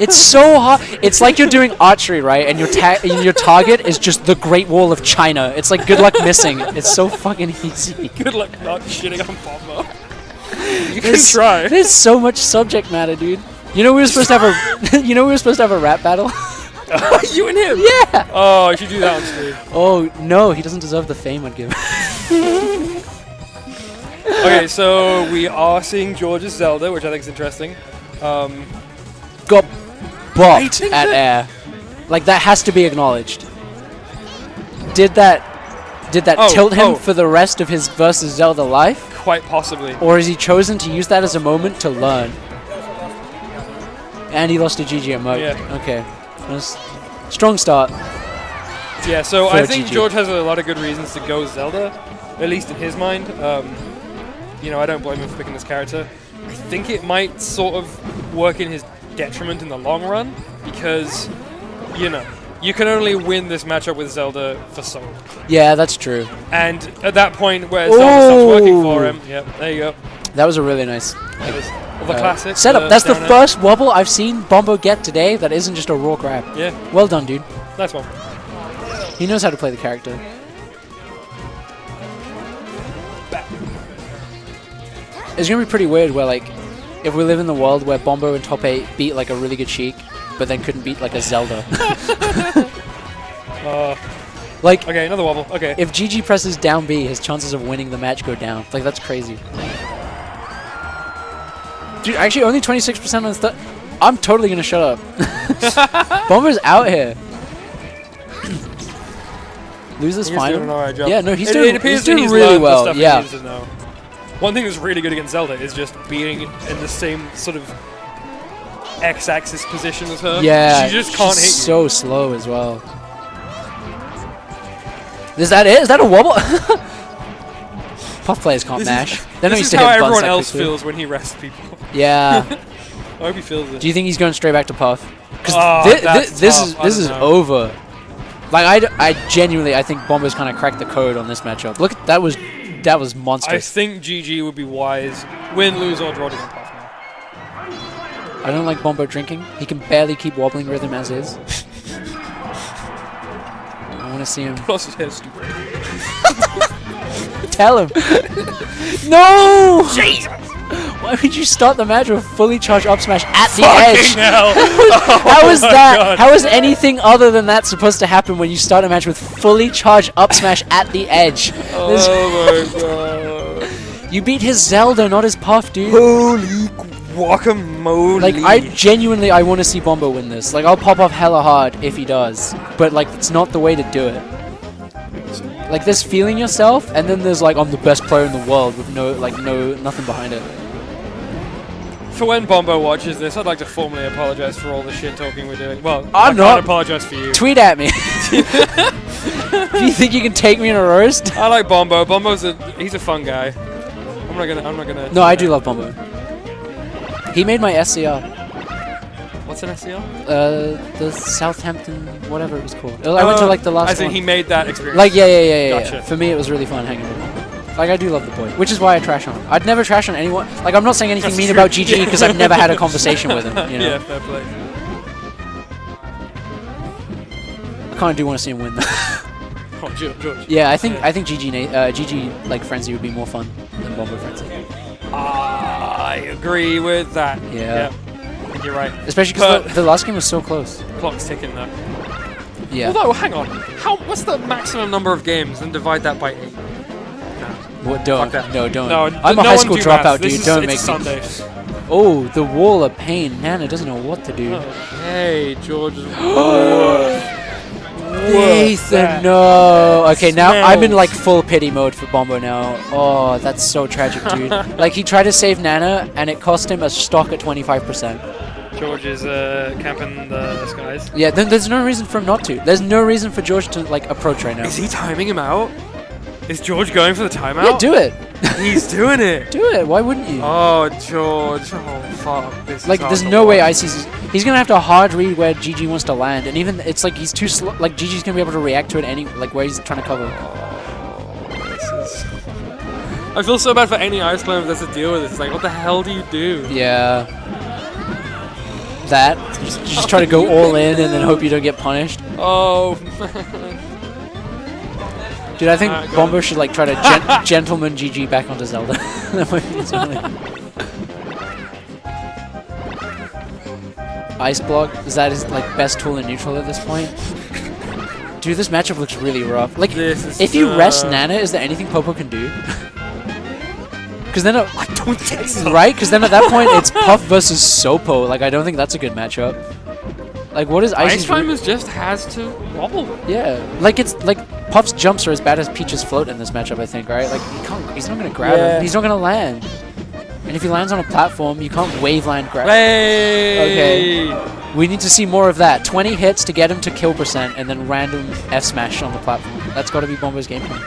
It's so hard. It's like you're doing archery, right? And your target is just the Great Wall of China. It's like good luck missing. It's so fucking easy. Good luck not shitting on Bombo. You can try. There's so much subject matter, dude. You know we were supposed to have a we were supposed to have a rap battle? You and him? Yeah. Oh, I should do that on stream. Oh no, he doesn't deserve the fame I'd give. Okay, so we are seeing George's Zelda, which I think is interesting. Got bopped at air. Like that has to be acknowledged. Did that tilt him for the rest of his versus Zelda life? Quite possibly. Or has he chosen to use that as a moment to learn? And he lost to GG at Moat. Yeah. Okay. Strong start. Yeah, so I think GG. George has a lot of good reasons to go Zelda, at least in his mind. You know, I don't blame him for picking this character. I think it might sort of work in his detriment in the long run, because, you know, you can only win this matchup with Zelda for so long. Yeah, that's true. And at that point where Zelda stops working for him, yep, there you go. That was a really nice The classic setup. That's the down air. first wobble I've seen Bombo get today that isn't just a raw grab. Yeah. Well done, dude. Nice one. He knows how to play the character. It's gonna be pretty weird where, like, if we live in the world where Bombo and Top 8 beat like a really good Sheik, but then couldn't beat like a Zelda. Like, okay, another wobble. Okay. if GG presses down B, his chances of winning the match go down. Like, that's crazy. Dude, actually, only 26% on the I'm totally gonna shut up. Bomber's out here. Loses He's final. doing an alright job. Yeah, no, he's It doing appears that really he's learned the well. stuff he Yeah. needs to know. One thing that's really good against Zelda is just being in the same sort of X-axis position as her. Yeah, She just can't hit you. she's so slow as well. Is that it? Is that a wobble? Puff players can't mash. They're not This used is to how hit buttons everyone that else quickly. feels when he rests people. Yeah. I hope he feels it. Do you think he's going straight back to Puff? Because that's this tough. is over. Like, I genuinely, I think Bombo's kind of cracked the code on this matchup. Look, that was I monstrous. think GG would be wise. Win, lose, or draw to get Puff now. I don't like Bombo drinking. He can barely keep wobbling rhythm as is. I want to see him. Plus his hair's stupid. Tell him. No! Jesus! Why would you start the match with fully charged up smash at the Fucking edge? hell! How is my that? God. How is anything other than that supposed to happen when you start a match with fully charged up smash at the edge? Oh my god. You beat his Zelda, not his Puff, dude. Holy guacamole. Like, I want to see Bombo win this. Like, I'll pop off hella hard if he does, but like, it's not the way to do it. Like, there's feeling yourself, and then there's like, I'm the best player in the world with nothing behind it. For when Bombo watches this, I'd like to formally apologize for all the shit talking we're doing. Well, I'm I not. can't apologize for you. Tweet at me. Do you think you can take me in a roast? I like Bombo. He's a fun guy. I'm not gonna. No, I do love Bombo. He made my SCR. What's an SCL? The Southampton, whatever it was called. I went to like the last I think one. he made that experience. Like, yeah. Gotcha. For me, it was really fun hanging with him. Like, I do love the boy, which is why I trash on him. I'd never trash on anyone. Like, I'm not saying anything That's mean true. about GG because I've never had a conversation with him. You know? Yeah, fair play. I kind of do want to see him win, though. Oh, George. Yeah, I think GG like Frenzy would be more fun than Bombo Frenzy. I agree with that. Yeah. I think you're right. Especially because the last game was so close. Clock's ticking though. Yeah. Although, hang on. What's the maximum number of games? And divide that by 8. What? Don't. Fuck that. No, don't. No, I'm a no high one school do dropout, maths. dude. Don't make it's me. Sunday. Oh, the wall of pain. Nana doesn't know what to do. Hey, George. Ethan, no. Okay, now I'm in smells. like full pity mode for Bombo now. Oh, that's so tragic, dude. Like, he tried to save Nana, and it cost him a stock at 25%. George is camping the skies. Yeah, then there's no reason for him not to. There's no reason for George to like approach right now. Is he timing him out? Is George going for the timeout? Yeah, do it. He's doing it. Do it. Why wouldn't you? Oh, George. Oh, fuck. This Like, is there's hard no to way watch. he's gonna have to hard read where GG wants to land, and even it's like he's too slow. Like, GG's gonna be able to react to it any like where he's trying to cover. This is... I feel so bad for any ice climber that's to deal with this. It's like, what the hell do you do? Yeah. that. Just try to go all in and then hope you don't get punished. Oh. Dude, I think Got Bombo it. should like try to gentleman GG back onto Zelda. That might be something. Ice block, is that his like best tool in neutral at this point? Dude, this matchup looks really rough. Like, if you rest Nana, is there anything Popo can do? Because then, I don't think so. right? Because then at that point, it's Puff versus Sopo. Like, I don't think that's a good matchup. Like, what is Ice Ice's Climbers just has to wobble. Yeah, like it's like Puff's jumps are as bad as Peach's float in this matchup. I think, right? Like, he's not gonna grab him. He's not gonna land. And if he lands on a platform, you can't wave land grab. Hey! Okay. We need to see more of that. 20 hits to get him to kill percent, and then random F smash on the platform. That's got to be Bombo's game plan.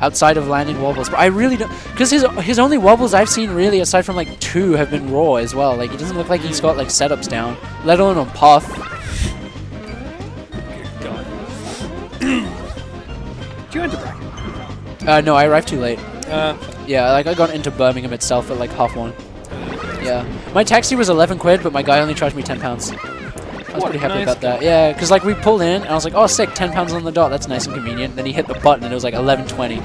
Outside of landing wobbles, but I really don't, because his only wobbles I've seen really, aside from like 2, have been raw as well. Like, he doesn't look like he's got like setups down, let alone on Puff. God. Did you enter bracket? No, I arrived too late. Uh, Yeah, like I got into Birmingham itself at like 1:30. Yeah. My taxi was 11 quid, but my guy only charged me £10. I was pretty happy about that. Yeah, because like we pulled in, and I was like, oh sick, £10 on the dot, that's nice and convenient. Then he hit the button, and it was like 11.20.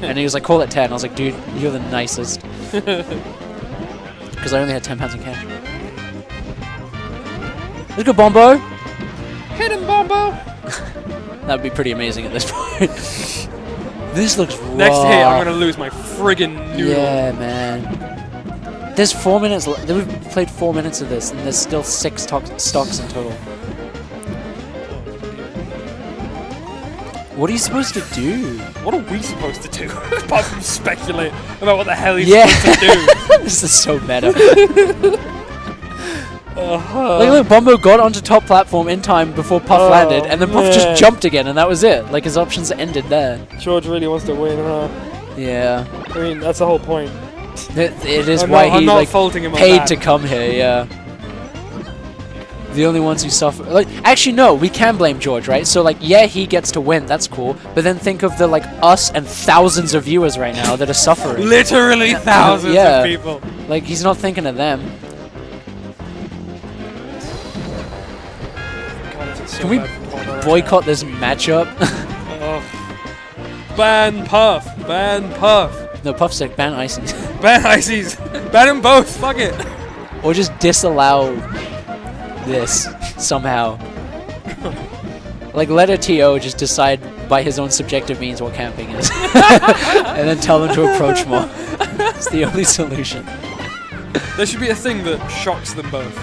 And he was like, call it 10. I was like, dude, you're the nicest. Because I only had £10 in cash. Let's go, Bombo! hit him, Bombo! That would be pretty amazing at this point. This looks raw. Next hit, I'm gonna lose my friggin' noodle. Yeah, man. There's 4 minutes. We've played 4 minutes of this, and there's still 6 stocks in total. What are you supposed to do? What are we supposed to do? Apart from speculate about what the hell he's Yeah. supposed to do. This is so meta. Look, Bombo got onto top platform in time before Puff landed, and then Puff man. just jumped again, and that was it. Like, his options ended there. George really wants to win, huh? Yeah. I mean, that's the whole point. It is I'm why not- I'm he not like faulting him on paid that. to come here. Yeah. The only ones who suffer. Like, actually, no, we can blame George, right? So, like, yeah, he gets to win. That's cool. But then think of the like us and thousands of viewers right now that are suffering. Literally thousands Yeah. of people. Like, he's not thinking of them. Can we boycott this matchup? Oh. Ban Puff. Ban Puff. No, Puff sick. Ban Ices. Ban Ices. Ban them both. Fuck it. Or just disallow this somehow. Like, let a TO just decide by his own subjective means what camping is. And then tell them to approach more. It's the only solution. There should be a thing that shocks them both.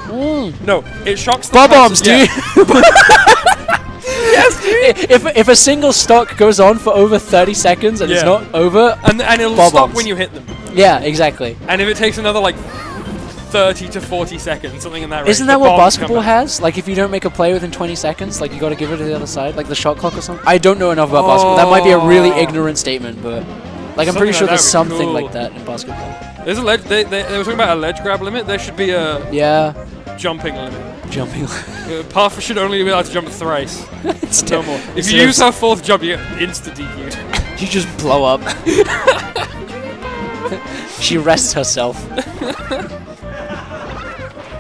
Mm. No, it shocks the Bob-bombs, person- dude! Yes, dude! If a single stock goes on for over 30 seconds and it's Yeah. not over, And it'll Bob-bombs. stop when you hit them. yeah, exactly. And if it takes another, like, 30 to 40 seconds, something in that range. Isn't that the what bombs come basketball back. has? Like, if you don't make a play within 20 seconds, like, you gotta give it to the other side? Like the shot clock or something? I don't know enough about basketball. That might be a really ignorant statement, but... Like, I'm pretty Something sure like there's that would be something cool. like that in basketball. There's a ledge. They were talking about a ledge grab limit. There should be a Yeah. jumping limit. Jumping. Puff should only be allowed to jump thrice. It's No more. If instead you of- use her 4th jump, you get insta DQ'd. You just blow up. She rests herself.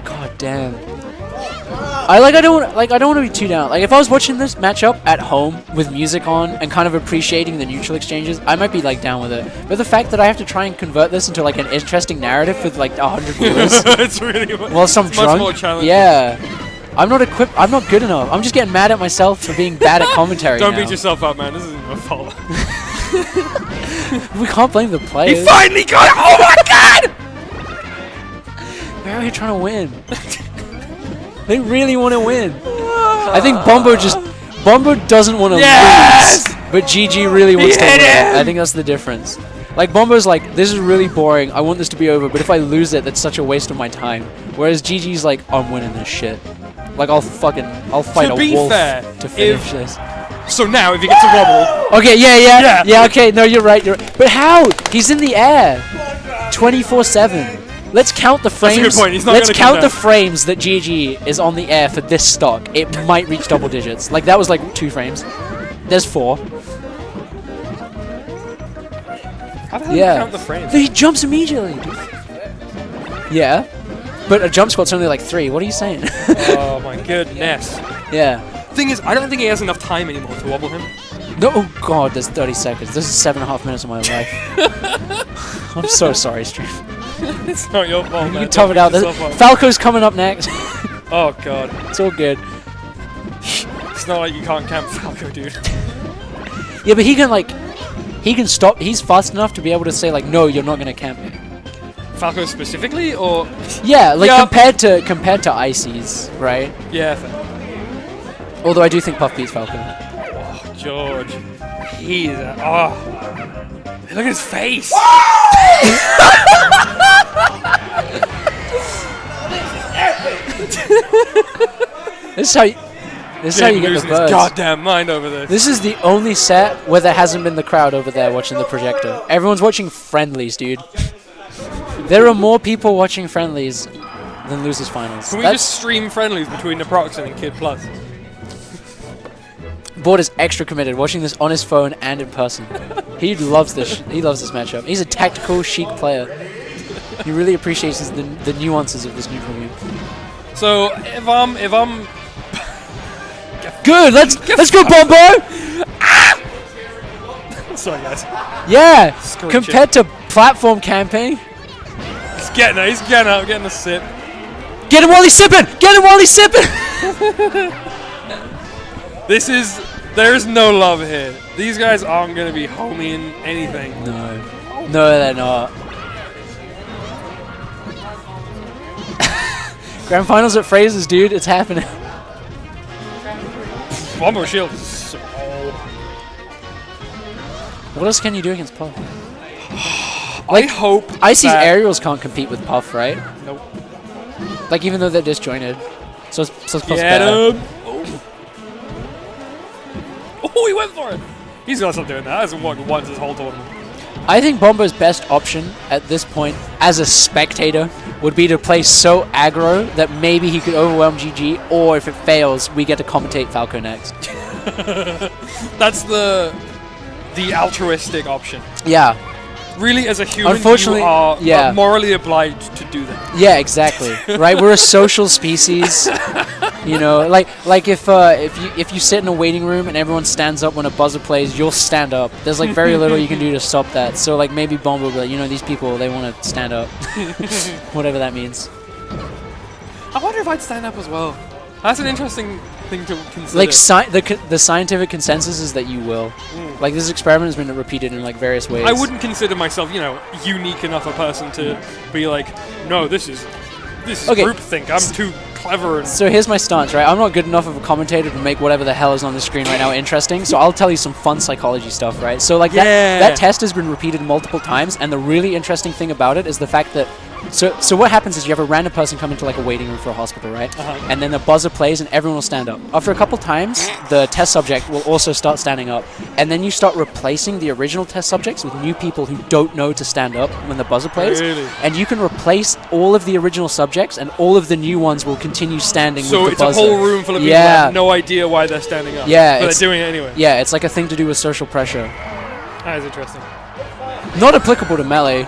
God damn. I don't want to be too down. Like, if I was watching this matchup at home with music on and kind of appreciating the neutral exchanges, I might be like down with it. But the fact that I have to try and convert this into like an interesting narrative with like 100 viewers It's really whilst I'm much drunk, more challenging. yeah. I'm not equipped. I'm not good enough. I'm just getting mad at myself for being bad at commentary. Don't now. beat yourself up, man. This isn't your fault. We can't blame the He players. finally got it! Oh my god! They're out here trying to win. They really want to win. I think Bombo doesn't want to Yes! lose, but GG really wants to hit win. him! I think that's the difference. Like, Bombo's like, this is really boring. I want this to be over, but if I lose it, that's such a waste of my time. Whereas GG's like, I'm winning this shit. Like, I'll fight To a be wolf fair, to finish if- this. So now, if he gets a wobble, Okay, Yeah. yeah, okay, no, you're right. But how? He's in the air 24/7. Let's count the frames. That's a good point. He's not Let's gonna count come the down. frames that GG is on the air for this stock. It might reach double digits. Like, that was like 2 frames. There's 4. how the hell do you Yeah. count the frames? He jumps immediately. Yeah. But a jump squat's only like 3. What are you saying? Oh my goodness. Yeah. Thing is, I don't think he has enough time anymore to wobble him. No, oh god, there's 30 seconds. This is 7.5 minutes of my life. I'm so sorry, stream. It's not your fault, You man. can tough it out. Falco's coming up next. Oh god. It's all good. It's not like you can't camp Falco, dude. Yeah, but he can stop. He's fast enough to be able to say like, no, you're not gonna camp me. Falco specifically, or Yeah, like Yeah. compared to Icy's, right? yeah, fair. Although I do think Puff beats Falco. Oh, George, he's look at his face. This is how you get losing the buzz. his goddamn mind over this. This is the only set where there hasn't been the crowd over there watching the projector. Everyone's watching friendlies, dude. There are more people watching friendlies than losers finals. Can we just stream friendlies between the Proxen and Kid Plus? Board is extra committed, watching this on his phone and in person. He loves this. He loves this matchup. He's a tactical, chic player. He really appreciates the nuances of this neutral game. So if I'm Good. Let's go, Bombo. sorry guys, Yeah. Screw Compared to platform camping, he's getting out, getting the sip. get him while he's sipping. Get him while he's sipping. There is no love here. These guys aren't gonna be homing anything. No, they're not. Grand finals at Fraser's, dude. It's happening. Bombo shield is so What else can you do against Puff? I hope Icy's that- aerials can't compete with Puff, right? Nope. Like, even though they're disjointed. So it's Puff's Get better. him! Oh, he went for it! He's gonna stop doing that. That hasn't worked once this whole tournament. I think Bombo's best option at this point, as a spectator, would be to play so aggro that maybe he could overwhelm GG, or if it fails, we get to commentate Falco next. That's the altruistic option. Yeah. Really, as a human, Unfortunately, you are yeah. morally obliged to do that. Yeah, exactly. Right? We're a social species. You know, like if you sit in a waiting room and everyone stands up when a buzzer plays, you'll stand up. There's like very little you can do to stop that. So like maybe Bombo will be like, you know, these people, they want to stand up. Whatever that means. I wonder if I'd stand up as well. That's an interesting thing to consider. Like the scientific consensus is that you will. Like this experiment has been repeated in like various ways. I wouldn't consider myself, you know, unique enough a person to be like, no, this is Okay. groupthink. I'm too clever. And So here's my stance, right? I'm not good enough of a commentator to make whatever the hell is on the screen right now interesting, so I'll tell you some fun psychology stuff, right? So like that test has been repeated multiple times, and the really interesting thing about it is the fact that so what happens is you have a random person come into like a waiting room for a hospital, right? And then the buzzer plays and everyone will stand up. After a couple times, the test subject will also start standing up, and then you start replacing the original test subjects with new people who don't know to stand up when the buzzer plays. Really? And you can replace all of the original subjects, and all of the new ones will continue standing so with the it's buzzer. a whole room full of people that have no idea why they're standing up. Yeah, But it's- they're doing it anyway. Yeah, it's like a thing to do with social pressure. That is interesting. Not applicable to Melee.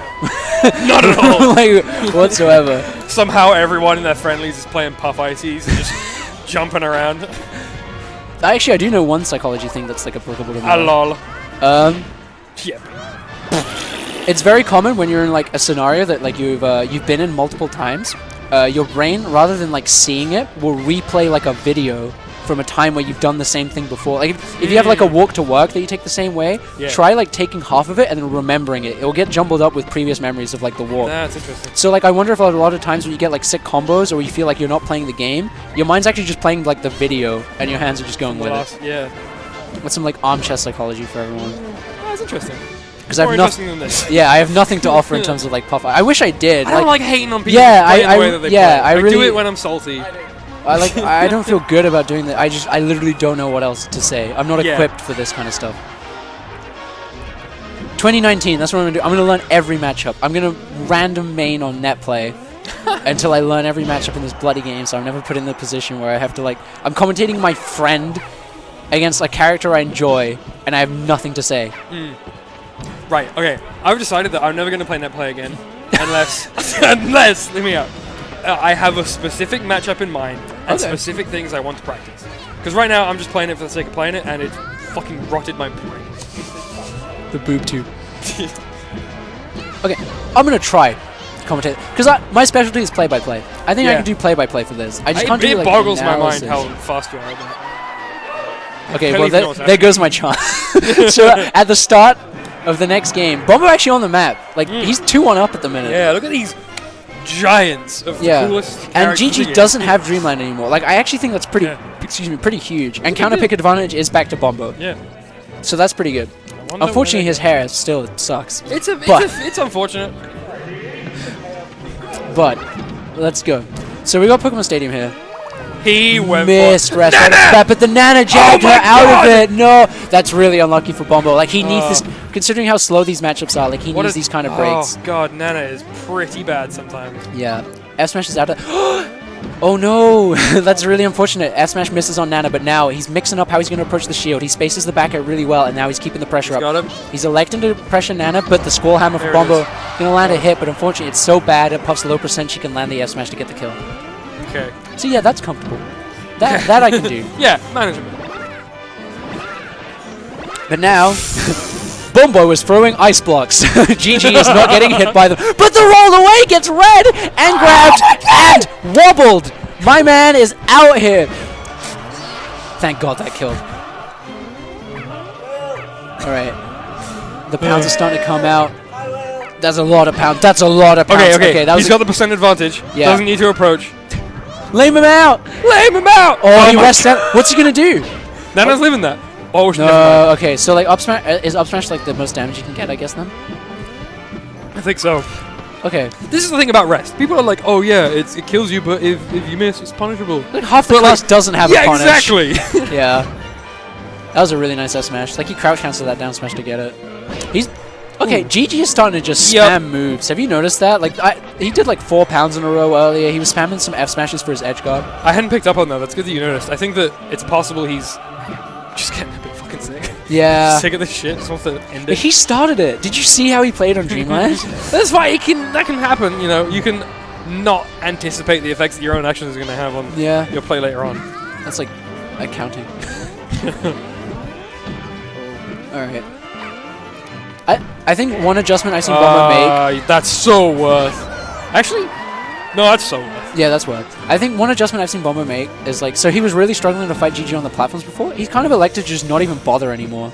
Not at all. Like, whatsoever. Somehow everyone in their friendlies is playing Puff Ices and just jumping around. Actually, I do know one psychology thing that's like applicable to Melee. Lol. Yep. It's very common when you're in like a scenario that like you've been in multiple times. Your brain, rather than like seeing it, will replay like a video from a time where you've done the same thing before. Like if you have like a walk to work that you take the same way, try like taking half of it and then remembering it. It'll get jumbled up with previous memories of like the walk. That's interesting. So like I wonder if a lot of times when you get like sick combos or you feel like you're not playing the game, your mind's actually just playing like the video and your hands are just going with it. Yeah. With some like armchair psychology for everyone. That's interesting. Because I More have interesting nothing. than this. Yeah, I have nothing to offer in terms of like Puff. I wish I did. I don't like hating on people Yeah, playing I- the way that they yeah, play. I do really- it when I'm salty. I don't feel good about doing that. I literally don't know what else to say. I'm not Yeah. equipped for this kind of stuff. 2019, that's what I'm gonna do. I'm gonna learn every matchup. I'm gonna random main on net play until I learn every matchup in this bloody game, so I'm never put in the position where I have to like I'm commentating my friend against a character I enjoy and I have nothing to say. Right, okay. I've decided that I'm never going to play net play again unless, hear me out. I have a specific matchup in mind and Okay. specific things I want to practice. Because right now I'm just playing it for the sake of playing it, and it's fucking rotted my brain. The boob tube. Okay, I'm gonna try commentate because my specialty is play-by-play. I think I Yeah. can do play-by-play for this. I just can't do It like boggles my mind analysis. how fast you are. At Okay, I don't well even know what's there happening. goes my chance. So at the start of the next game, Bombo actually on the map. Like he's 2-1 up at the minute. Yeah, look at these giants of Yeah. the coolest And characters in the GG game. doesn't have Dreamland anymore. Like I actually think that's pretty. Yeah. Excuse me, pretty huge. And counter pick advantage is back to Bombo. Yeah. So that's pretty good. I wonder Unfortunately, where- his hair still sucks. It's But- unfortunate. But let's go. So we got Pokemon Stadium here. He went Missed for rest right off the bat, but the Nana jabbed Oh her my out God! of it. No, that's really unlucky for Bombo. Like he needs this, considering how slow these matchups are. Like he needs these kind of breaks. Oh god, Nana is pretty bad sometimes. Yeah, F Smash is out of. Oh no, that's really unfortunate. F Smash misses on Nana, but now he's mixing up how he's going to approach the shield. He spaces the back air really well, and now he's keeping the pressure up. Got him. He's electing to pressure Nana, but the Squall Hammer There for it Bombo is. gonna land a hit, but unfortunately it's so bad at Puff's low percent she can land the F Smash to get the kill. Okay. So yeah, that's comfortable. That I can do. Yeah, manageable. But now, Bombo is throwing ice blocks. GG is not getting hit by them. But the roll away gets red and grabbed and wobbled. My man is out here. Thank God that killed. Alright. The pounds are starting to come out. That's a lot of pounds. That's a lot of pounds. Okay. That was He's got the percent advantage. Yeah. Doesn't need to approach. lame him out. Lame him out! Oh, he my rests out. What's he going to do? Nana's living that. Oh, never No, mind. okay. So like up smash, is up smash like the most damage you can get, I guess then? I think so. Okay. This is the thing about rest. People are like, oh yeah, it kills you, but if you miss, it's punishable. Like half the But, like, class doesn't have Yeah, a punish. exactly. Yeah. That was a really nice S smash. Like he crouch canceled that down smash to get it. He's okay. GG is starting to just spam moves. Have you noticed that? Like he did like 4 pounds in a row earlier. He was spamming some F smashes for his edge guard. I hadn't picked up on that. That's good that you noticed. I think that it's possible he's just getting a bit fucking sick. Yeah. Sick of this shit. Just wants to end But it. he started it. Did you see how he played on Dreamland? That's why that can happen. You know, you can not anticipate the effects that your own actions are going to have on Yeah. your play later on. That's like accounting. All right. I think one adjustment I've seen Bombo make. That's so worth. Actually, no, that's so worth. Yeah, that's what. I think one adjustment I've seen Bombo make is like, so he was really struggling to fight GG on the platforms before. He's kind of elected to just not even bother anymore.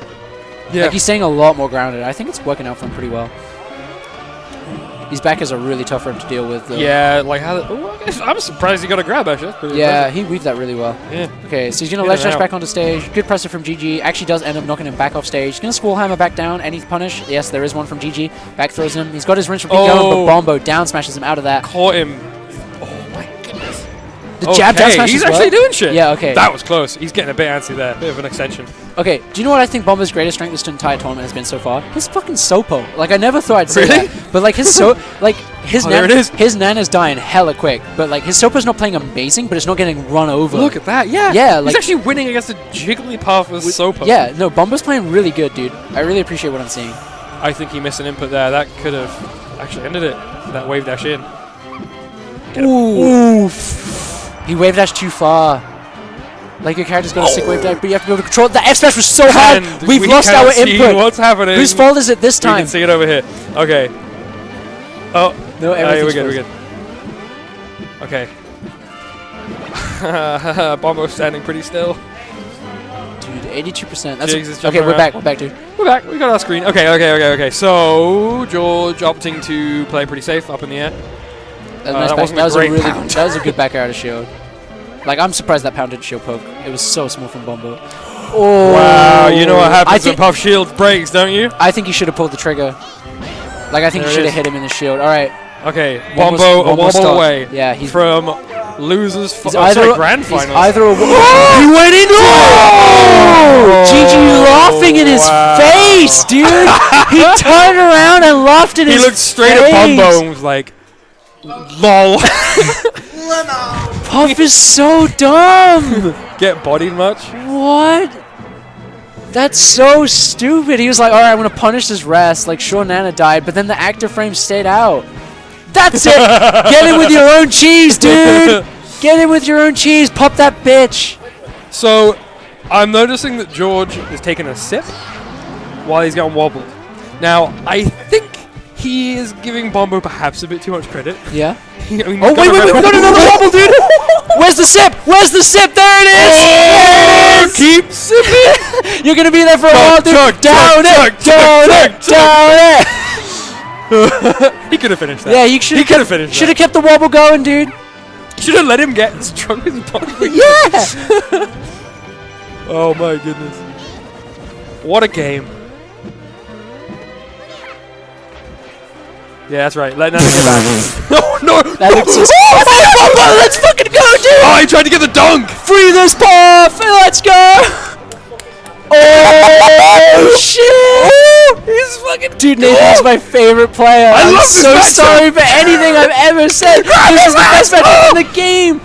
Yeah. Like he's staying a lot more grounded. I think it's working out for him pretty well. These backers are really tough for him to deal with, though. Yeah, like how? I'm surprised he got a grab. Actually, that's pretty Yeah, impressive. he weaved that really well. Yeah. Okay, so he's gonna In ledge and dash out. back onto stage. Good pressure from GG. Actually does end up knocking him back off stage. He's gonna Squall Hammer back down. Any punish? Yes, there is one from GG. Back throws him. He's got his rinse repeat going, but Bombo down smashes him out of that. Caught him. Oh my goodness. The jab down smash he's as well. actually doing shit. Yeah, okay. That was close. He's getting a bit antsy there. Bit of an extension. Okay, do you know what I think Bombo's greatest strength this entire tournament has been so far? His fucking Sopo. Like, I never thought I'd say Really? that. But, like, his there it is. His Nana's dying hella quick. But, like, his Sopo's not playing amazing, but it's not getting run over. Look at that. Yeah. Yeah, He's like- actually winning against a Jigglypuff with Sopo. Yeah, no, Bombo's playing really good, dude. I really appreciate what I'm seeing. I think he missed an input there. That could have actually ended it. That wave dash in. Ooh. He wave dashed too far. Like, your character's got a sick wave dash, but you have to be able to control it. The F smash was so hard. And We've we lost cannot our see input. What's happening? Whose fault is it this We time? can see it over here. Okay. Oh. No, We're everything's good. We're frozen. good. Okay. Bombo's standing pretty still. Dude, 82%. That's Jigs is jumping okay, we're around. back, dude. We're back. We got our screen. Okay. So George opting to play pretty safe up in the air. That wasn't a great pound. That was a good back air out of shield. Like, I'm surprised that pound didn't shield poke. It was so small from Bombo. Oh, Wow, you know what I happens when think, Puff Shield breaks, don't you? I think he should have pulled the trigger. Like, I think There he it should have is. hit him in the shield. All right. Okay, Wobble- Bombo a wobble wobble stop. away. Yeah, he's from losers. Grand he's finals. either a he went into it. GG laughing in his Wow. face, dude. He turned around and laughed in He his looked straight face. at Bombo and was like, "Lol." Puff is so dumb. Get bodied much? What? That's so stupid. He was like, all right, I'm going to punish this rest. Like, sure, Nana died, but then the active frame stayed out. That's it. Get in with your own cheese, dude. Get in with your own cheese. Pop that bitch. So, I'm noticing that George is taking a sip while he's getting wobbled. Now, I think he is giving Bombo perhaps a bit too much credit. Yeah. I mean, Oh, wait, we got another wobble, dude. Where's the sip? Where's the sip? There it is. Oh, keep sipping. You're going to be there for a while, dude. Down it. He could have finished that. Yeah, you should. He could have finished Should have kept the wobble going, dude. Should have let him get as drunk as possible. Yeah. Oh my goodness. What a game. Yeah, that's right. Let Nana get back. No. That looks so Bombo, let's fucking go, dude. Oh, he tried to get the dunk. Free this puff. Let's go. Oh, shit. He's fucking... Dude, Nathan's my favorite player. I I'm love this so matchup. sorry for anything I've ever said. This is the best matchup in the game.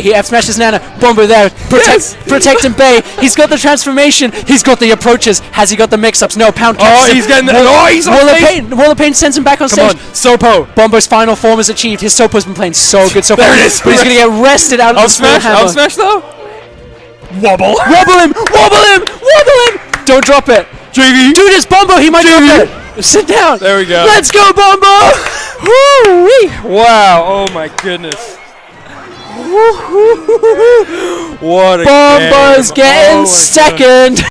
He F smashes Nana. Bombo there. Protect and Bay. He's got the transformation. He's got the approaches. Has he got the mix-ups? No, pound catches him. He's getting the... he's on stage. Wall of Pain sends him back on stage. Sopo. Bombo's final form is achieved. His Sopo's been playing so good so far. There it is. But he's going to get rested out of the small hammer. Up smash though. Wobble. Wobble him! Don't drop it. JV. Dude, it's Bombo. He might drop it. Sit down. There we go. Let's go, Bombo. Woo-wee. Wow. Oh my goodness. What a Bombo's game. getting Oh my second.